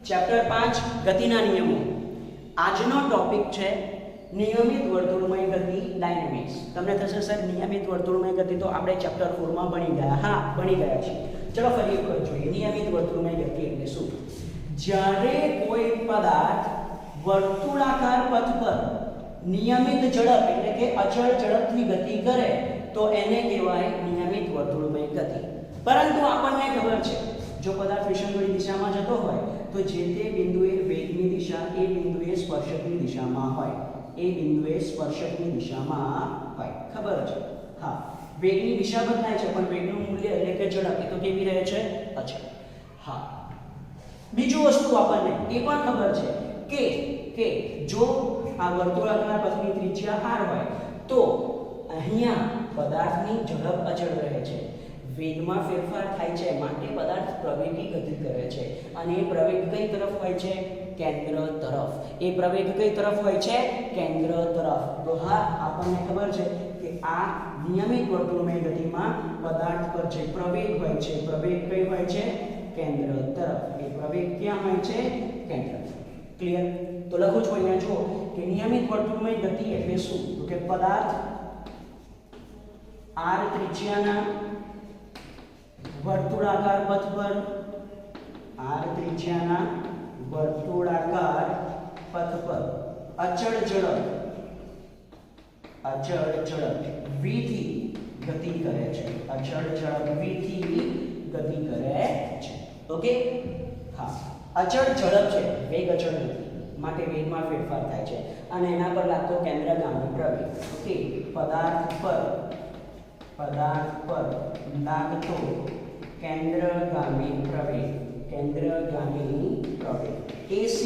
Chapter 5 ગતિના નિયમો. આજનો ટોપિક છે નિયમિત વર્તુળમય ગતિ ડાયનેમિક્સ. તમને થશે સર નિયમિત વર્તુળમય ગતિ તો આપણે ચેપ્ટર 4 માં ભણી ગયા. હા, ભણી ગયા છીએ. ચલો ફરી એક વખત જોઈએ. નિયમિત વર્તુળમય ગતિ એટલે શું? જ્યારે કોઈ પદાર્થ વર્તુળાકાર પથ પર નિયમિત ઝડપ એટલે કે અચળ ઝડપથી ગતિ કરે તો એને કહેવાય નિયમિત વર્તુળમય ગતિ. પરંતુ આપણને ખબર છે જો પદાર્થ વિષમવળી દિશામાં જતો હોય તો જે તે બિંદુએ વેગની દિશા એ બિંદુએ સ્પર્શકની દિશામાં હોય. એ બિંદુએ સ્પર્શકની દિશામાં હોય. ખબર છે? હા, વેગની દિશા બદલાય છે પણ વેગનું મૂલ્ય એટલે કે ઝડપ એ તો કેવી રહે છે? અચળ. હા, બીજું વસ્તુ આપણને એ પણ ખબર છે કે જો આ વર્તુળાકાર પથની ત્રિજ્યા r હોય તો અહીંયા પદાર્થની ઝડપ અચળ રહે છે. વેગમાં ફેરફાર થાય છે માટે પદાર્થ પ્રવેગી ગતિ કરે છે અને એ પ્રવેગ કઈ તરફ હોય છે? કેન્દ્ર તરફ. એ પ્રવેગ કઈ તરફ હોય છે? કેન્દ્ર તરફ. તો હા, આપણને ખબર છે કે આ નિયમિત વર્તુળમય ગતિમાં પદાર્થ પર જે પ્રવેગ હોય છે, પ્રવેગ કઈ હોય છે? કેન્દ્ર તરફ. એ પ્રવેગ ક્યાં હોય છે? કેન્દ્ર તરફ. ક્લિયર? તો લખું છું અહીંયા જુઓ કે નિયમિત વર્તુળમય ગતિ એટલે શું? તો કે પદાર્થ r ત્રિજ્યાના વર્તુળાકાર પથ પર r ત્રિજ્યાના વર્તુળાકાર પથ પર અચળ ઝડપ v થી ગતિ કરે છે. અચળ ઝડપ v થી ગતિ કરે છે. ઓકે? હા, અચળ ઝડપ છે, વેગ અચળ નથી માટે વેગમાં ફેરફાર થાય છે અને એના પર લાગતો કેન્દ્રગામી પ્રવેગ. ઓકે? પદાર્થ પર લાગતો કેન્દ્રગામી પ્રવેગ AC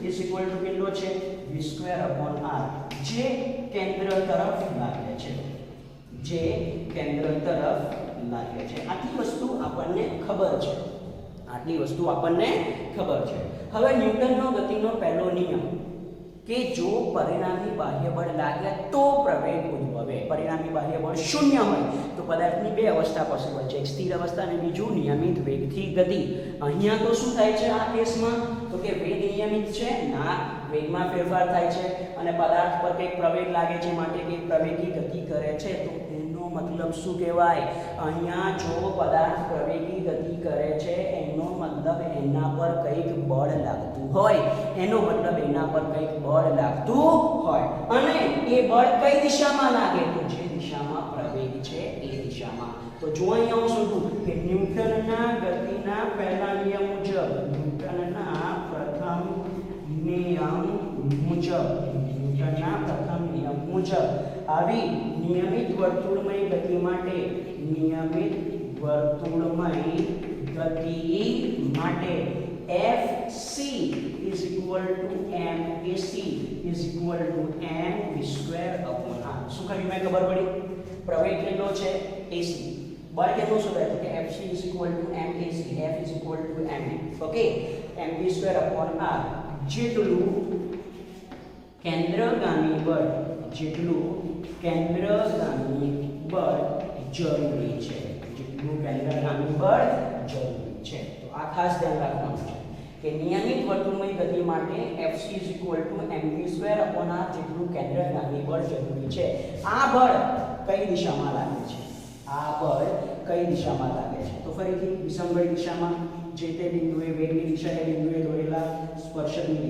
is equal to કેટલો છે? v²/r જે કેન્દ્ર તરફ લાગે છે. આટલી વસ્તુ આપણને ખબર છે. હવે ન્યૂટનનો ગતિનો પહેલો નિયમ કે જો પરિણામી બાહ્ય બળ લાગે તો પ્રવેગ ઉદ્ભવે. પરિણામી બાહ્ય બળ શૂન્ય હોય તો પદાર્થની બે અવસ્થા પોસિબલ છે, એક સ્થિર અવસ્થા અને બીજું નિયમિત વેગથી ગતિ. અહીંયા તો શું થાય છે આ કેસમાં? તો કે વેગ નિયમિત છે ના, વેગમાં ફેરફાર થાય છે અને પદાર્થ પર કંઈક પ્રવેગ લાગે છે માટે કંઈક પ્રવેગી ગતિ કરે છે. તો એનો મતલબ શું કહેવાય? અહીંયા જો પદાર્થ પ્રવેગી ગતિ કરે છે એનો મતલબ એના પર કંઈક બળ લાગતું હોય. અને એ બળ કઈ દિશામાં લાગે? તો જે દિશામાં પ્રવેગ છે એ દિશામાં. તો જો અહીંયા હું શોધું કે ન્યૂટનના ગતિના પહેલા નિયમ મુજબ, ન્યૂટનના પ્રથમ નિયમ મુજબ આવી નિયમિત વર્તુળમય ગતિ માટે FC is equal to MAC is equal to mv²/r. શું કર્યું મેં? ખબર પડી? પ્રવેગ કેટલો છે? AC. બળ કેટલું શોધાય? તો કે FC is equal to MAC, F is equal to MV. Okay? mv²/r જેટલું કેન્દ્રગામી બળ જરૂરી છે. તો આ ખાસ ધ્યાન રાખવાનું છે કે નિયમિત વર્તુળમય ગતિ માટે FC is equal to mv²/r જેટલું કેન્દ્રગામી બળ જરૂરી છે. આ બળ કઈ દિશામાં લાગે છે? તો ફરીથી વિષમવળી દિશામાં, જે તે બિંદુએ વેગની દિશા એ બિંદુએ દોરેલા સ્પર્શકની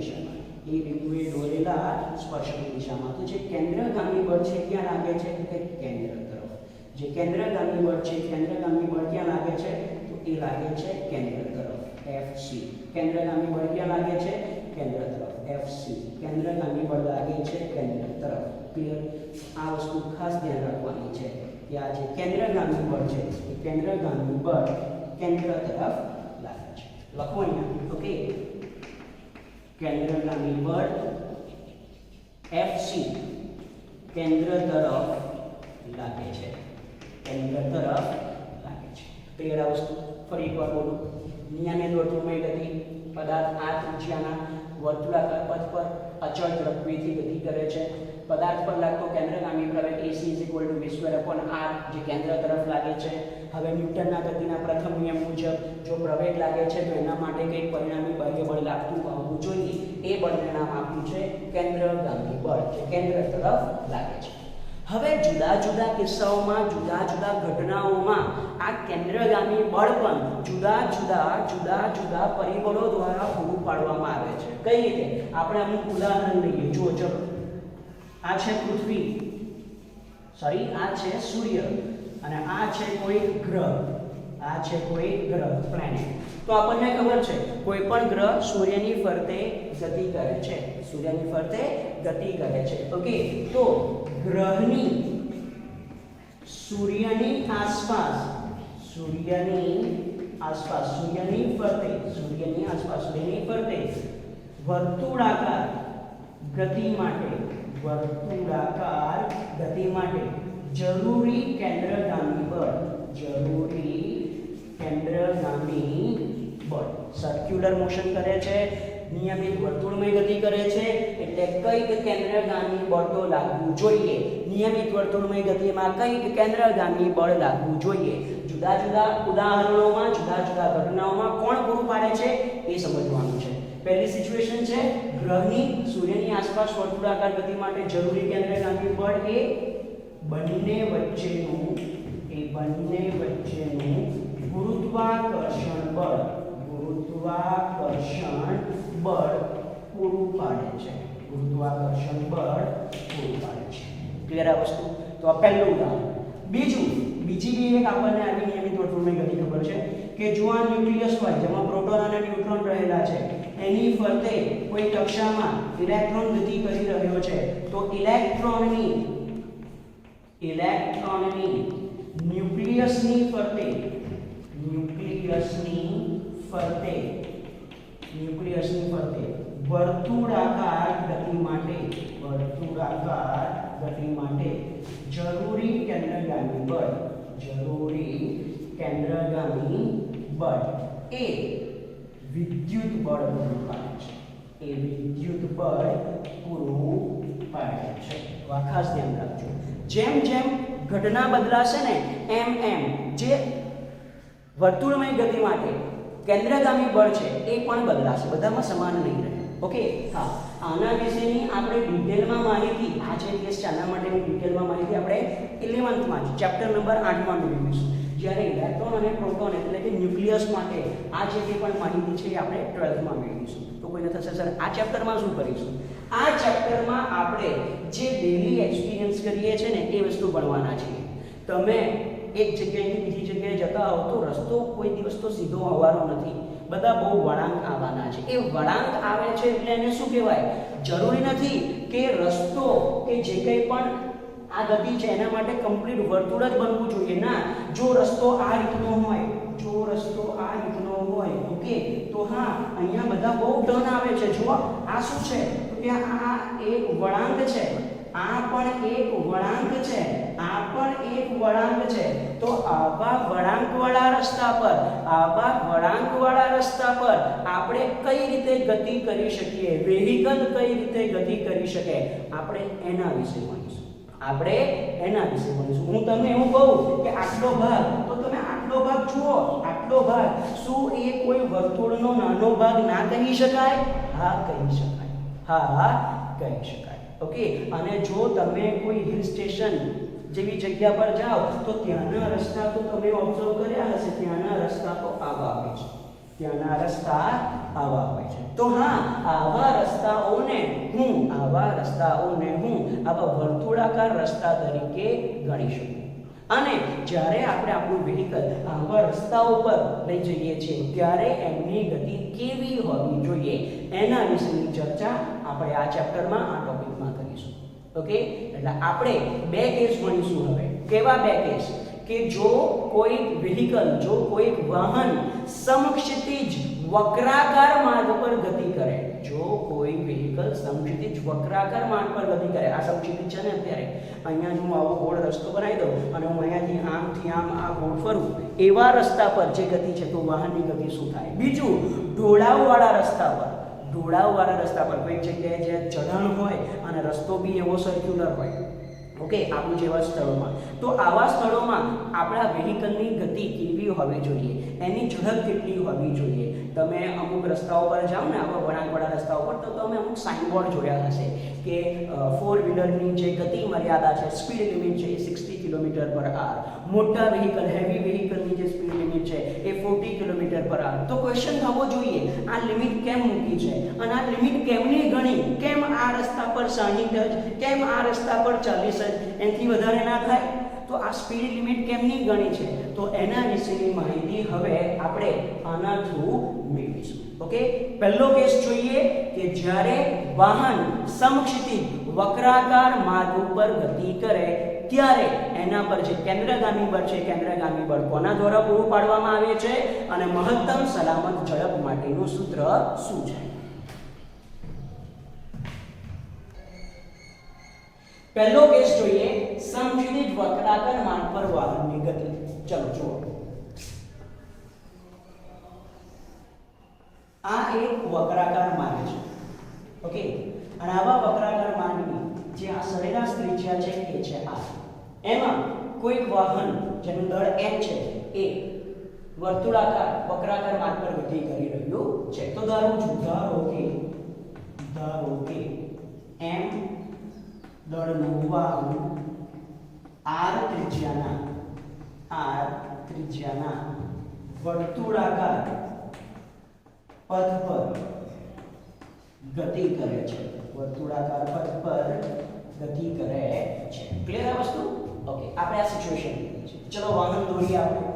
દિશામાં. તો જે કેન્દ્રગામી બળ છે ક્યાં લાગે છે? તો કે કેન્દ્ર તરફ. જે કેન્દ્રગામી બળ છે, કેન્દ્રગામી બળ ક્યાં લાગે છે? તો એ લાગે છે કેન્દ્ર તરફ, FC. કેન્દ્રગામી બળ ક્યાં લાગે છે? કેન્દ્ર તરફ, FC. કેન્દ્રગામી બળ લાગે છે કેન્દ્ર તરફ. ક્લિયર? આ વસ્તુ ખાસ ધ્યાન રાખવાની છે કે આ જે કેન્દ્રગામી બળ છે એ કેન્દ્રગામી બળ કેન્દ્ર તરફ લાગે છે. લખો અહીંયા. ઓકે? કેન્દ્રગામી બળ FC કેન્દ્ર તરફ લાગે છે. ક્લિયર? આ વસ્તુ ફરી એકવાર બોલું. નિયમિત વર્તુળમય ગતિ પદાર્થ આ ત્રિજ્યાના વર્તુળાકાર પથ પર અચળ ઝડપથી ગતિ કરે છે. પદાર્થ પર લાગતો કેન્દ્રગામી પ્રવેગ AC is equal to v²/r જે કેન્દ્ર તરફ લાગે છે હવે ન્યૂટનના ગતિના પ્રથમ નિયમ મુજબ જો પ્રવેગ લાગે છે તો એના માટે કંઈક પરિણામી બાહ્ય બળ લાગતું હોવું જોઈએ. એ બળને નામ આપ્યું છે કેન્દ્રગામી બળ, જે કેન્દ્ર તરફ લાગે છે. હવે જુદા જુદા કિસ્સાઓમાં, જુદા જુદા ઘટનાઓમાં આ કેન્દ્રગામી બળ પણ જુદા જુદા પરિબળો દ્વારા પૂરું પાડવામાં આવે છે. કઈ રીતે? આપણે અમુક ઉદાહરણ લઈએ. જુઓ, ચલો, આ છે પૃથ્વી, સોરી, આ છે સૂર્ય, અને આ છે કોઈ ગ્રહ, આ છે કોઈ ગ્રહ, પ્લેનેટ. તો આપણને ખબર છે કોઈ પણ ગ્રહ સૂર્યની ફરતે ગતિ કરે છે, સૂર્યની ફરતે ગતિ કરે છે. ઓકે, તો ગ્રહની સૂર્યની આસપાસ, સૂર્યની ફરતે વર્તુળાકાર ગતિ માટે જરૂરી કેન્દ્રગામી બળ સર્ક્યુલર મોશન કરે છે, નિયમિત વર્તુળમય ગતિ કરે છે, એટલે કઈક કેન્દ્રગામી બળ તો લાગવું જોઈએ. નિયમિત વર્તુળમય ગતિમાં કઈક કેન્દ્રગામી બળ લાગવું જોઈએ. જુદા જુદા ઉદાહરણોમાં, જુદા જુદા ઘટનાઓમાં કોણ પૂરું પાડે છે એ સમજવાનું છે. પહેલી સિચ્યુએશન છે ગ્રહની સૂર્યની આસપાસ વર્તુળાકાર ગતિ માટે જરૂરી કેન્દ્રગામી બળ એ બંને વચ્ચેનું ગુરુત્વાકર્ષણ બળ પૂરું પાડે છે. ક્લિયર આ વસ્તુ? તો આ પહેલું ઉદાહરણ. બીજી એક આપણને આવી નિયમિત વર્તુળની ગતિ ખબર છે કે જો આ ન્યુક્લિયસ હોય જેમાં પ્રોટોન અને ન્યુટ્રોન રહેલા છે, એની ફરતે કોઈ કક્ષામાં ઇલેક્ટ્રોન ગતિ કરી રહ્યો છે, તો ઇલેક્ટ્રોનની ન્યુક્લિયસની ફરતે વર્તુળાકાર ગતિ માટે જરૂરી કેન્દ્રગામી બળ એ વિદ્યુત બળ પૂરું પાડે છે. તો આ ખાસ ધ્યાન રાખજો. જેમ જેમ ઘટના બદલાશે ને એમ જે વર્તુળમય ગતિ માટે કેન્દ્રગામી બળ છે એ પણ બદલાશે, બધામાં સમાન નહીં રહે. ઓકે, હા, આના વિશેની આપણે ડિટેલમાં માહિતી, આ જે કેસ છે આના માટેની ડિટેલમાં માહિતી આપણે 11th ચેપ્ટર નંબર 8 માં મેળવીશું. જ્યારે ઇલેક્ટ્રોન અને પ્રોટોન એટલે કે ન્યુક્લિયસ માટે આ જે પણ માહિતી છે એ આપણે 12th માં મેળવીશું. તો કોઈને થશે સર આ ચેપ્ટરમાં શું કરીશું? આ ચેપ્ટરમાં આપણે જે ડેલી એક્સપિરિયન્સ કરીએ છીએ ને એ વસ્તુ ભણવાના છીએ. તમે એક જગ્યાએથી બીજી જગ્યાએ જતા હો તો રસ્તો કોઈ દિવસ તો સીધો આવવાનો નથી, બધા બહુ વળાંક આવવાના છે. એ વળાંક આવે છે એટલે એને શું કહેવાય? જરૂરી નથી કે રસ્તો કે જે કંઈ પણ આ ગતિ છે એના માટે કમ્પ્લીટ વર્તુળ જ બનવું જોઈએ. ના, જો રસ્તો આ રીતનો હોય, ઓકે, તો હા, અહીંયા બધા બહુ ટર્ન આવે છે. જુઓ, આ શું છે? તો ત્યાં આ એક વળાંક છે, આ પણ એક વળાંક છે. તો આવા વળાંકવાળા રસ્તા પર આપણે કઈ રીતે ગતિ કરી શકીએ, વેહિકલ કઈ રીતે ગતિ કરી શકે, આપણે એના વિશે ભણીશું. હું તમને એવું કહું કે આટલો ભાગ, તો તમે આટલો ભાગ જુઓ. આટલો ભાગ શું એ કોઈ વર્તુળનો નાનો ભાગ ના કહી શકાય? હા, કહી શકાય. ઓકે, અને જો તમે કોઈ હિલ સ્ટેશન જેવી જગ્યા પર જાઓ તો ત્યાંના રસ્તા તો તમે ઓબ્ઝર્વ કર્યા હશે, ત્યાંના રસ્તા તો આવા હોય છે. તો હા, આવા રસ્તાઓને હું આવા વર્તુળાકાર રસ્તા તરીકે ગણી શકું. અને જ્યારે આપણે આપણું વ્હીકલ આવા રસ્તાઓ પર લઈ જઈએ છીએ ત્યારે એમની ગતિ કેવી હોવી જોઈએ એના વિશેની ચર્ચા આપણે આ ચેપ્ટરમાં, આ ટોપિકમાં કરીશું. ઓકે, એટલે આપણે બે કેસ ભણીશું હવે. કેવા બે કેસ? કે જો કોઈ વ્હીકલ, જો કોઈ વાહન સમક્ષિતિજ વક્રાકાર માર્ગ પર ગતિ કરે, આ સમક્ષિતિજ છે ને, અત્યારે અહીંયા હું આવો ગોળ રસ્તો બનાવી દઉં અને હું અહીંયાથી આમથી આમ આ ગોળ ફરું, એવા રસ્તા પર જે ગતિ છે તો વાહનની ગતિ શું થાય? બીજું, ઢોળાવવાળા રસ્તા પર કોઈ જગ્યાએ જે ચઢાણ હોય અને રસ્તો બી એવો સર્ક્યુલર હોય, ઓકે, આબુ જેવા સ્થળોમાં. તો આવા સ્થળોમાં આપણા વ્હીકલની ગતિ કેવી હોવી જોઈએ, એની ઝડપ કેટલી હોવી જોઈએ. તમે અમુક રસ્તાઓ પર જાઓ ને, આવા વળાંકવાળા રસ્તાઓ પર, તો તમે અમુક સાઇનબોર્ડ જોયા હશે કે 4 વ્હીલરની જે ગતિ મર્યાદા છે, સ્પીડ લિમિટ છે, એ 60 km/h. મોટા વ્હીકલ, હેવી વ્હીકલની જે સ્પીડ લિમિટ છે એ 40 km/h. તો ક્વેશ્ચન થવો જોઈએ આ લિમિટ કેમ મૂકી છે અને આ લિમિટ કેમની ગણી, કેમ આ રસ્તા પર 60 જ, કેમ આ રસ્તા પર 40 જ, એનાથી વધારે ના થાય. તો આ સ્પીડ લિમિટ કેમની ગણી છે, તો એના વિશેની માહિતી હવે આપણે આના થ્રુ મેળવીશું. ઓકે, પહેલો કેસ જોઈએ કે જ્યારે વાહન સમક્ષિતિજ વક્રાકાર માર્ગ ઉપર ગતિ કરે ત્યારે એના પર જે કેન્દ્રગામી બળ છે, કેન્દ્રગામી બળ કોના દ્વારા પૂરું પાડવામાં આવે છે અને મહત્તમ સલામત ઝડપ માટેનું સૂત્ર શું છે. પહેલો કેસ જોઈએ, સમક્ષિતિજ વક્રાકાર માર્ગ પર વાહનની ગતિ. ચલો જુઓ, આ એક વક્રાકાર માર્ગ છે. ઓકે, અને આવા વક્રાકાર માર્ગની જે આ સરેરાશ ત્રિજ્યા છે એ છે આ. એમાં કોઈક વાહન જેનું દળ m છે એ વર્તુળાકાર વક્રાકાર માર્ગ પર ગતિ કરી રહ્યું છે. તો ધારો કે m દળનું વાહન r ત્રિજ્યાના વર્તુળાકાર પથ પર ગતિ કરે છે, વર્તુળાકાર પથ પર ગતિ કરે છે. ક્લિયર આ વસ્તુ? ઓકે, આપણે આ સિચ્યુએશન લીધી છે. ચલો વાહન દોરીએ આપણે.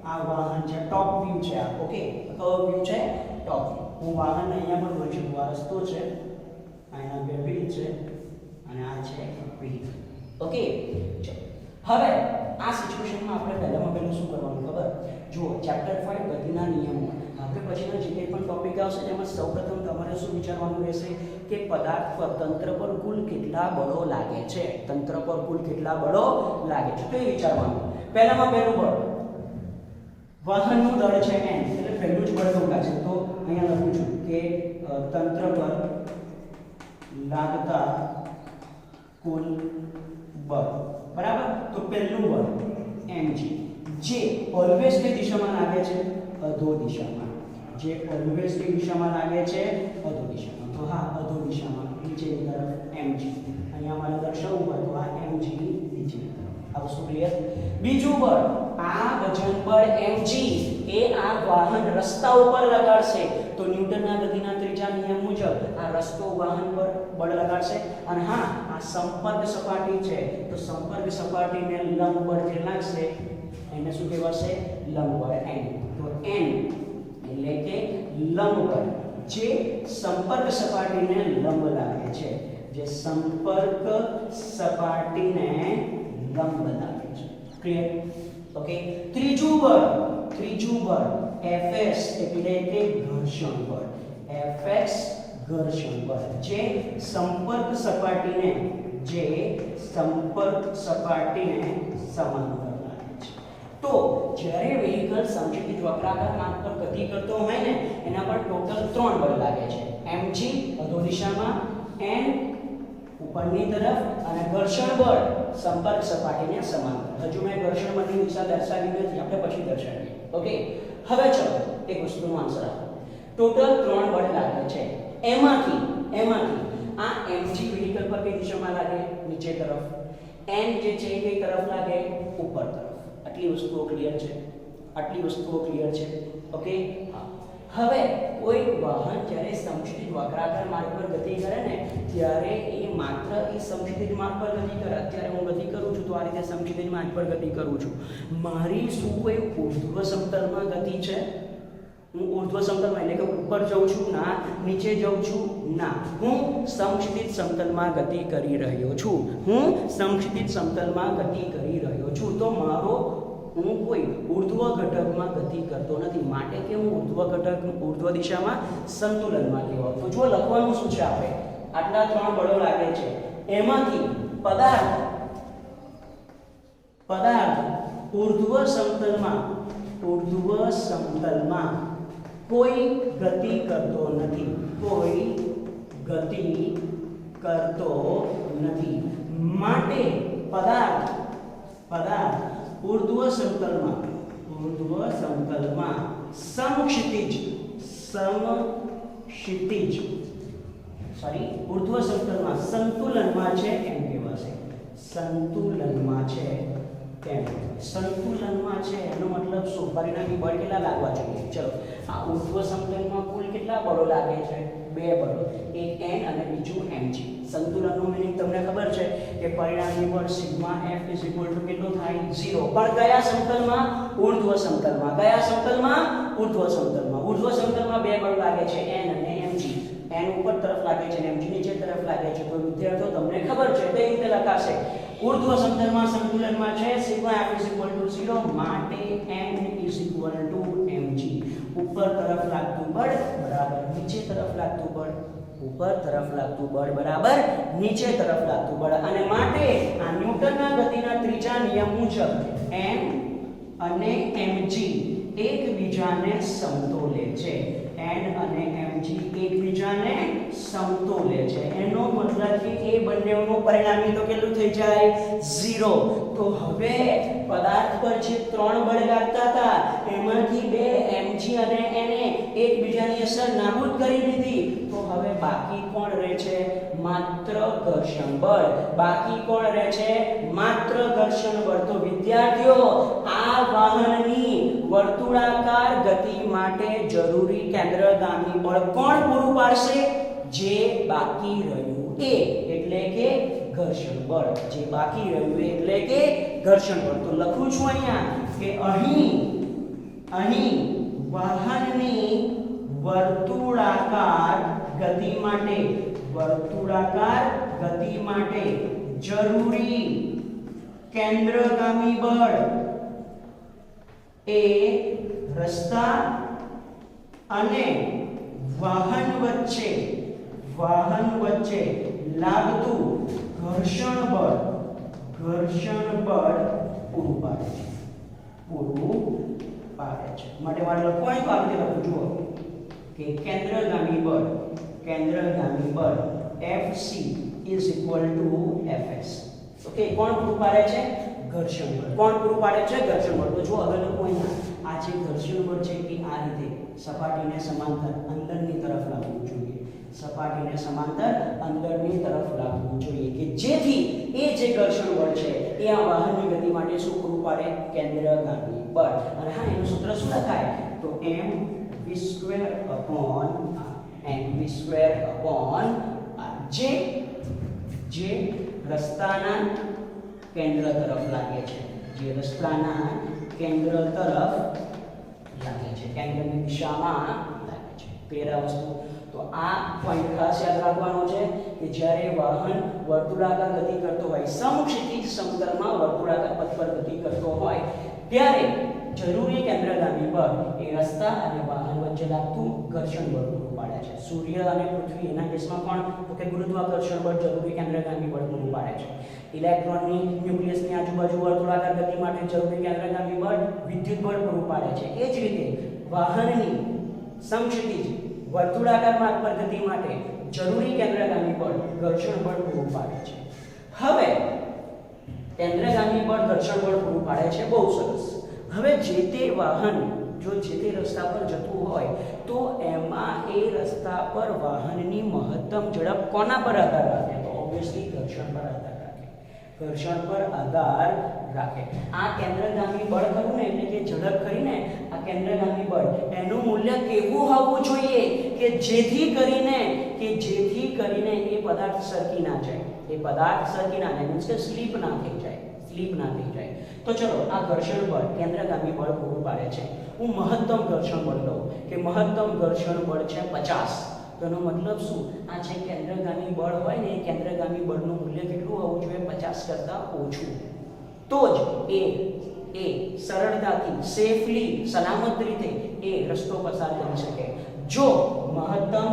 આ વાહન છે, ટોપ વ્યૂ છે આ. ઓકે, કયો વ્યૂ છે? Top view. હું વાહન અહીંયા પણ દોરી શકું. આ રસ્તો છે, અહીંયા બે વ્હીલ છે અને આ છે વ્હીલ. ઓકે, ચલો હવે આ સિચ્યુએશનમાં આપણે પહેલું શું કરવાનું ખબર? જુઓ, ચેપ્ટર 5 ગતિના નિયમો. આપણે પછીના જે કંઈ પણ ટોપિક આવશે એમાં સૌપ્રથમ તમારે શું વિચારવાનું રહેશે કે પદાર્થ પર, તંત્ર પર કુલ કેટલા બળો લાગે છે, તંત્ર પર કુલ કેટલા બળો લાગે છે, તો એ વિચારવાનું. પહેલામાં પહેલું બળ વાહનનું દળ છે n, એટલે પહેલું જ બળ શું લાગશે? તો અહીંયા લખું છું કે તંત્ર પર લાગતા કુલ બળ. બરાબર? તો પહેલું બળ mg, જે ઓલવેઝ કઈ દિશામાં લાગે છે? અધો દિશામાં. જે ઓલવેઝ કઈ દિશામાં લાગે છે? અધો દિશામાં. તો હા, અધો દિશામાં નીચેની તરફ mg. અહીંયા મારે દર્શાવવું હોય તો આ mg નીચેની તરફ. આ વસ્તુ ક્લિયર? બીજું બળ, આ વજન બળ mg એ આ વાહન રસ્તા ઉપર લગાડશે તો ન્યૂટનના ગતિના ત્રીજા નિયમ મુજબ આ રસ્તો વાહન પર બળ લગાડશે. અને હા, આ સંપર્ક સપાટી છે તો સંપર્ક સપાટીને લંબ બળ જે લાગશે એને શું કહેવાશે? લંબ બળ n. તો n એટલે કે લંબ બળ જે સંપર્ક સપાટીને લંબ લાગે છે, જે સંપર્ક સપાટીને લંબ લાગે છે. ક્લિયર? ઓકે, ત્રીજું બળ Fs એટલે કે ઘર્ષણ બળ. Fx ઘર્ષણ બળ જે સંપર્ક સપાટીને સમાંતર લાગે છે. તો જ્યારે વ્હીકલ સમક્ષિતિજ વક્રાકાર માર્ગ પર ગતિ કરતો હોય ને એના પર ટોટલ 3 બળ લાગે છે. mg અધો દિશામાં, n ઉપરની તરફ અને ઘર્ષણ બળ સંપર્ક સપાટીને સમાંતર. હજુ મેં ઘર્ષણ બળની દિશા દર્શાવી નથી, આપણે પછી દર્શાવીએ. ઓકે, હવે ચલો એક વસ્તુનો આન્સર આપો. ટોટલ 3 બળ લાગે છે. એમાંથી આ mg વ્હીકલ પર કઈ દિશામાં લાગે? નીચે તરફ. n જે છે એ કઈ તરફ લાગે? ઉપર તરફ. આટલી વસ્તુઓ ક્લિયર છે? ઓકે, હા. હવે કોઈ વાહન જ્યારે સમક્ષિતિજ વક્રાકાર માર્ગ પર ગતિ કરે ને ત્યારે એ માત્ર એ સમક્ષિતિજ માર્ગ પર ગતિ કરે. અત્યારે હું ગતિ કરું છું તો આ રીતે સમક્ષિતિજ માર્ગ પર ગતિ કરું છું. મારી શું કોઈ ઊર્ધ્વ સમતલમાં ગતિ છે? હું ઊર્ધ્વ સમતલમાં એટલે કે ઉપર જાઉં છું? ના. નીચે જાઉં છું? ના. હું સમક્ષિતિજ સમતલમાં ગતિ કરી રહ્યો છું. તો મારો હું કોઈ ઊર્ધ્વ ઘટકમાં ગતિ કરતો નથી, માટે કે હું ઊર્ધ્વ દિશામાં સંતુલનમાં લેવો. તો જો લખવાનું શું છે આપણે? આટલા 3 બળો લાગે છે. એમાંથી પદાર્થ ઊર્ધ્વ સમતલમાં કોઈ ગતિ કરતો નથી. માટે પદાર્થ ઊર્ધ્વ સમતલમાં ઊર્ધ્વ સમતલમાં સંતુલનમાં છે એમ કહેવાશે. સંતુલનમાં છે એનો મતલબ શું? પરિણામી બળ કેટલા લાગવા જોઈએ? ચલો, આ ઊર્ધ્વ સમતલમાં કુલ કેટલા બળો લાગે છે? 2 બળો, એક n અને બીજું mg. સંતુલનનું મીનિંગ તમને ખબર છે કે પરિણામી બળ સિગ્મા f કેટલો થાય? 0. પણ કયા સમતલમાં? ઊર્ધ્વ સમતલમાં. કયા સમતલમાં? ઊર્ધ્વ સમતલમાં. ઊર્ધ્વ સમતલમાં 2 બળ લાગે છે, n અને mg. n ઉપર તરફ લાગે છે અને mg નીચે તરફ લાગે છે. તો વિદ્યાર્થીઓ તમને ખબર છે કઈ રીતે લખાશે? ઊર્ધ્વ સમતલમાં સંતુલનમાં છે સિગ્મા f 0 માટે n mg. ઉપર તરફ લાગતું બળ બરાબર નીચે તરફ લાગતું બળ. ઉપર તરફ લાગતું બળ બરાબર નીચે તરફ લાગતું બળ. અને માટે આ ન્યૂટનના ગતિના ત્રીજા નિયમ મુજબ m અને mg એકબીજાને સમતોલે છે. n અને mg એકબીજાને સમતોલે છે. એનો મતલબ કે એ બંનેનું પરિણામી તો કેટલું થઈ જાય? 0. તો હવે પદાર્થ પર જે 3 બળ લાગતા હતા એમાંથી 2 mg અને na એકબીજાની અસર નાબૂદ કરી દીધી. તો હવે બાકી કોણ રહે છે? માત્ર ઘર્ષણ બળ. બાકી કોણ રહે છે? માત્ર ઘર્ષણ બળ. તો વિદ્યાર્થીઓ, આ વાહનની વર્તુળાકાર ગતિ માટે જરૂરી કેન્દ્રગામી બળ કોણ પૂરું પાડશે? જે બાકી રહ્યું એ, એટલે કે ઘર્ષણ બળ. જે બાકી રહ્યું એટલે કે ઘર્ષણ બળ. તો લખું છું અહીંયા કે અહીં વાહનની વર્તુળાકાર ગતિ માટે જરૂરી કેન્દ્રગામી બળ એ રસ્તા અને વાહન વચ્ચે લાગતું ઘર્ષણ બળ પૂરું પાડે છે. માટે મારે લખવું તો આવી રીતે લખું. જુઓ કે કેન્દ્રગામી બળ Fc Fs. ઓકે, કોણ પૂરું પાડે છે? ઘર્ષણ બળ. કોણ પૂરું પાડે છે? ઘર્ષણ બળ. તો જો હવે લખો અહીંયા, આ જે ઘર્ષણ બળ છે એ આ રીતે સપાટીને સમાંતર અંદરની તરફ લાવવું જોઈએ. સપાટીને સમાંતર અંદરની તરફ લાવવું જોઈએ કે જેથી એ જે ઘર્ષણ બળ છે એ આ વાહનની ગતિ માટે શું પૂરું પાડે? કેન્દ્રગામી બળ. અને હા, એનું સૂત્ર શું લખાય? તો mv² જે રસ્તાના કેન્દ્ર તરફ લાગે છે. કેન્દ્રની દિશામાં લાગે છે. પેરા વસ્તુ. તો આ પોઈન્ટ ખાસ યાદ રાખવાનો છે કે જ્યારે વાહન વર્તુળાકાર ગતિ કરતો હોય, સમક્ષિતિજ સમતલમાં વર્તુળાકાર પથ પર ગતિ કરતો હોય, ત્યારે જરૂરી કેન્દ્રગામી બળ એ રસ્તા અને વાહન વચ્ચે લાગતું ઘર્ષણ બળ પૂરું પાડે છે. સૂર્ય અને પૃથ્વી એના કેસમાં પણ તો કે ગુરુત્વાકર્ષણ બળ જરૂરી કેન્દ્રગામી બળ પૂરું પાડે છે. ઇલેક્ટ્રોનની ન્યુક્લિયસની આજુબાજુ વર્તુળાકાર ગતિ માટે જરૂરી કેન્દ્રગામી બળ વિદ્યુત બળ પૂરું પાડે છે. એ જ રીતે વાહનની સમક્ષિતિજ વર્તુળાકાર માર્ગ પર ગતિ માટે જરૂરી કેન્દ્રગામી બળ ઘર્ષણ બળ પૂરું પાડે છે. હવે કેન્દ્રગામી બળ ઘર્ષણ બળ પૂરું પાડે છે. બહુ સરસ. હવે જે તે વાહન જો જે તે રસ્તા પર જતું હોય તો એમાં એ રસ્તા પર વાહનની મહત્તમ ઝડપ કોના પર આધાર રાખે? તો ઓબ્વિયસલી ઘર્ષણ પર આધાર રાખે. ઘર્ષણ પર આધાર રાખે. આ કેન્દ્રગામી બળ ખરું ને, એટલે કે ઝડપ કરીને આ કેન્દ્રગામી બળ એનું મૂલ્ય કેવું હોવું જોઈએ કે જેથી કરીને એ પદાર્થ સરકી ના જાય. એ પદાર્થ સરકી ના જાય મીન્સ કે સ્લીપ ના થઈ જાય. તો ચલો, આ ઘર્ષણ બળ કેન્દ્રગામી બળ પૂરું પાડે છે. હું મહત્તમ ઘર્ષણ બળ લઉં કે મહત્તમ ઘર્ષણ બળ છે 50. તો એનો મતલબ શું? આ જે કેન્દ્રગામી બળ હોય ને, એ કેન્દ્રગામી બળનું મૂલ્ય કેટલું હોવું જોઈએ? 50 કરતાં ઓછું. તો જ એ સરળતાથી સેફલી સલામત રીતે એ રસ્તો પસાર કરી શકે. જો મહત્તમ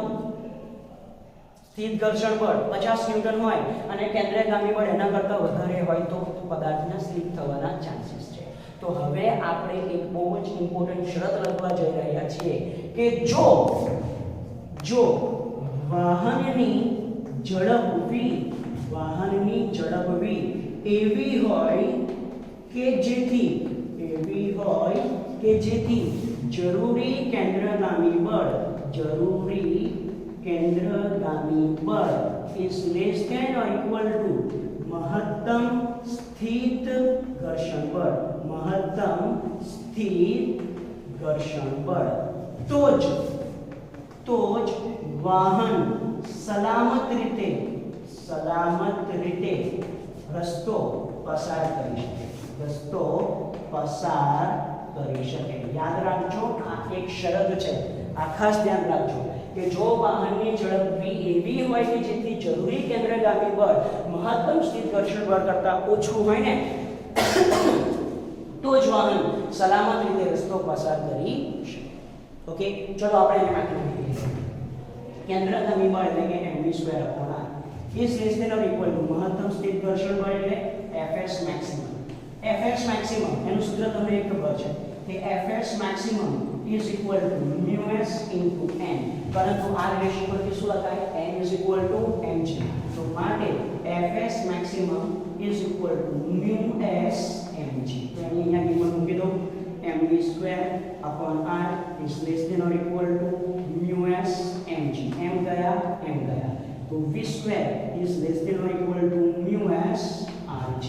સ્થિત ઘર્ષણ બળ 50 ન્યૂટન હોય અને કેન્દ્રગામી બળ એના કરતાં વધારે હોય તો પદાર્થના સ્લીપ થવાના ચાન્સીસ છે. તો હવે આપણે એક બહુ જ ઇમ્પોર્ટન્ટ શરત લખવા જઈ રહ્યા છીએ કે જો વાહનની ઝડપ v એવી હોય કે જેથી જરૂરી કેન્દ્રગામી બળ is less than or equal to મહત્તમ સ્થિત ઘર્ષણ બળ તો જ વાહન સલામત રીતે રસ્તો પસાર કરી શકે યાદ રાખજો આ એક શરત છે આ ખાસ ધ્યાન રાખજો કે જો વાહનની ઝડપ v એવી હોય કે જેથી જરૂરી કેન્દ્રગામી બળ મહત્તમ સ્થિત ઘર્ષણ બળ કરતાં ઓછું હોય ને તો જ વાહન સલામત રીતે રસ્તો પસાર કરી શકે ઓકે ચલો આપણે એને વાંચી લઈએ કેન્દ્રગામી બળ એટલે કે mv square upon r is less than or equal to મહત્તમ સ્થિત ઘર્ષણ બળ એટલે fs maximum એનું સૂત્ર તમને એક ખબર છે કે fs maximum is equal to μs into n પરંતુ આ રિલેશન પરથી શું લખાય n is equal to mg તો માટે fs maximum is equal to μs mg તો અહીંયા કિંમત મૂકી દો mv square upon r is less than or equal to μs mg m ગયા તો v square is less than or equal to μs rg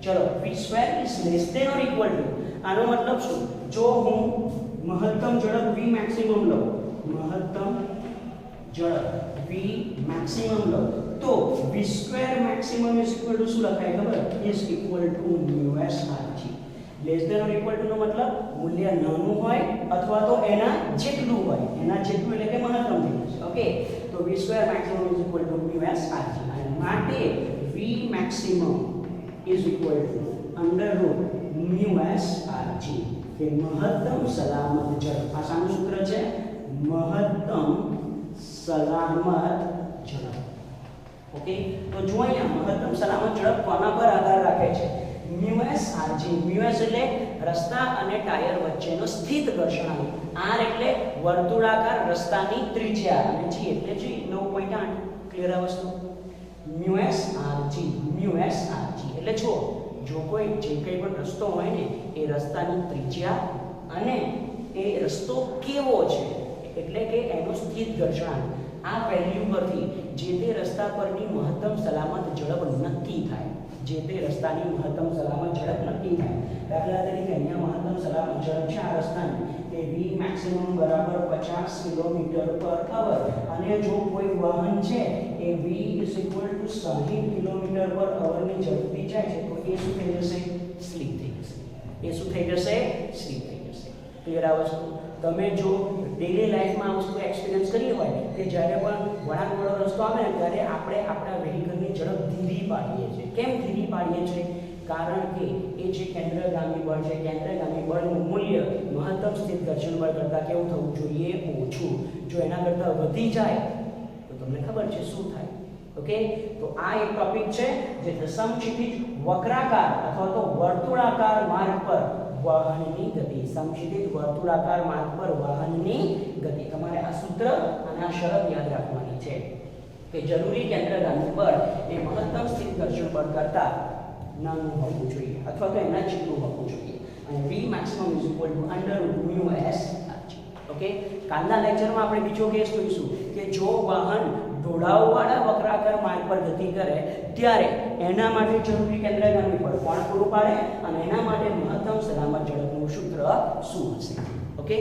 ચલો v square is less than or equal to આનો મતલબ શું જો હું મહત્તમ ઝડપ v maximum લઉં તો v square maximum is equal to શું લખાય ખબર is equal to μs rg less than or equal to નો મતલબ મૂલ્ય નાનું હોય અથવા તો એના જેટલું એટલે કે મહત્તમ થઈ જશે ઓકે તો v square maximum is equal to μs rg અને માટે v maximum is equal to under root μs rg કે મહત્તમ સલામત ઝડપ આ શાનું સૂત્ર છે મહત્તમ સલામત ઝડપ ઓકે તો જો અહીંયા મહત્તમ સલામત ઝડપ કોના પર આધાર રાખે છે μs rg μs એટલે રસ્તા અને ટાયર વચ્ચેનો સ્થિત ઘર્ષણાંક r એટલે વર્તુળાકાર રસ્તાની ત્રિજ્યા અને g એટલે g 9.8 ક્લિયર આ વસ્તુ μs rg એટલે જો કોઈ જે કંઈ પણ રસ્તો હોય ને એ રસ્તાની ત્રિજ્યા અને એ રસ્તો કેવો છે એટલે કે એનો સ્થિત ઘર્ષણાંક આ વેલ્યુ પરથી જે તે રસ્તા પરની મહત્તમ સલામત ઝડપ નક્કી થાય દાખલા તરીકે અહીંયા મહત્તમ સલામત ઝડપ છે આ રસ્તાની કે v maximum બરાબર 50 km/h અને જો કોઈ વાહન છે એ v is equal to 60 km/h ની ઝડપથી જાય છે તો એ શું થઈ જશે સ્લીપ થઈ જશે ક્લિયર આ વસ્તુ તમે જો ડેલી લાઈફમાં આ વસ્તુ એક્સપિરિયન્સ કરી હોય કે જ્યારે પણ વળાંકવાળો રસ્તો આવે ને ત્યારે આપણે આપણા વ્હીકલની ઝડપ ધીરી પાડીએ છીએ કેમ ધીરી પાડીએ છીએ કારણ કે એ જે કેન્દ્રગામી બળનું મૂલ્ય મહત્તમ સ્થિત ઘર્ષણ બળ કરતાં કેવું થવું જોઈએ ઓછું જો એના કરતાં વધી જાય તો તમને ખબર છે શું થાય ઓકે તો આ એક ટોપિક છે જે સમક્ષિતિજ વક્રાકાર અથવા તો વર્તુળાકાર માર્ગ પર વાહનની ગતિ તમારે આ સૂત્ર અને આ શરત યાદ રાખવાની છે કે જરૂરી કેન્દ્રગામી બળ એ મહત્તમ સ્થિત ઘર્ષણ બળ કરતાં નાનું હોવું જોઈએ અથવા તો એના જેટલું હોવું જોઈએ અને v maximum is equal to under μs rg okay કાલના લેક્ચરમાં આપણે બીજો કેસ જોઈશું કે જો વાહન ઢોળાવવાળા વક્રાકાર માર્ગ પર ગતિ કરે ત્યારે એના માટે જરૂરી કેન્દ્રગામી બળ કોણ પૂરું પાડે અને એના માટે મહત્તમ સલામત ઝડપનું સૂત્ર શું હશે ઓકે